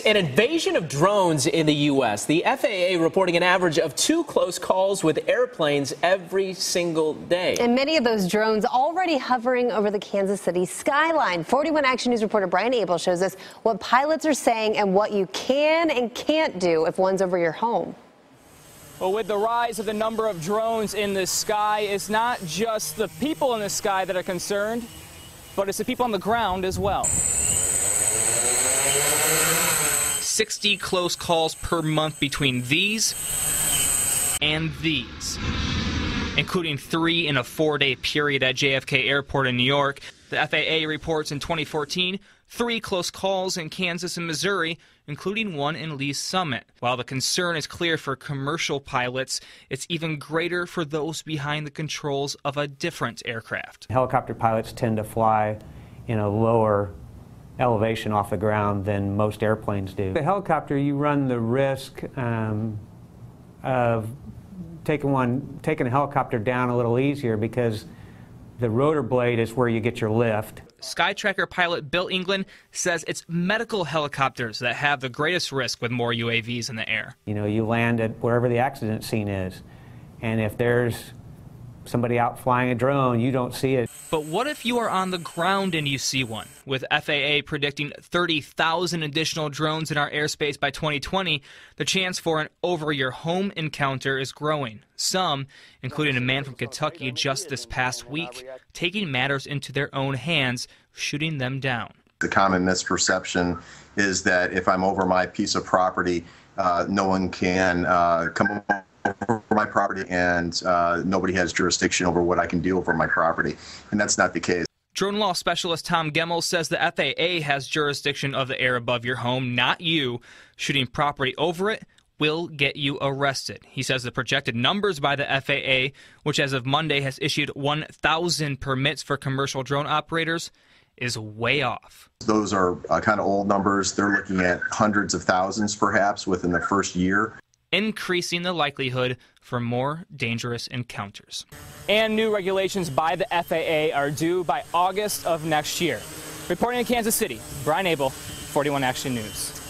An invasion of drones in the U.S. The FAA reporting an average of 2 close calls with airplanes every single day. And many of those drones already hovering over the Kansas City skyline. 41 Action News reporter Brian Abel shows us what pilots are saying and what you can and can't do if one's over your home. Well, with the rise of the number of drones in the sky, it's not just the people in the sky that are concerned, but it's the people on the ground as well. 60 close calls per month between these and these, including 3 in a 4-day period at JFK Airport in New York. The FAA reports in 2014, 3 close calls in Kansas and Missouri, including 1 in Lee's Summit. While the concern is clear for commercial pilots, it's even greater for those behind the controls of a different aircraft. Helicopter pilots tend to fly in a lower elevation off the ground than most airplanes do. The helicopter, you run the risk of taking a helicopter down a little easier because the rotor blade is where you get your lift. Skytracker pilot Bill England says it's medical helicopters that have the greatest risk with more UAVs in the air. You know, you land at wherever the accident scene is, and if there's somebody out flying a drone, you don't see it. But what if you are on the ground and you see one? With FAA predicting 30,000 additional drones in our airspace by 2020, the chance for an over-your-home encounter is growing. Some, including a man from Kentucky just this past week, taking matters into their own hands, shooting them down. The common misperception is that if I'm over my piece of property, no one can come over my property, and nobody has jurisdiction over what I can do over my property, and that's not the case. Drone law specialist Tom Gemmel says the FAA has jurisdiction of the air above your home, not you. Shooting property over it will get you arrested. He says the projected numbers by the FAA, which as of Monday has issued 1,000 permits for commercial drone operators, is way off. Those are kind of old numbers. They're looking at hundreds of thousands perhaps within the first year, increasing the likelihood for more dangerous encounters. And new regulations by the FAA are due by August of next year. Reporting in Kansas City, Brian Abel, 41 Action News.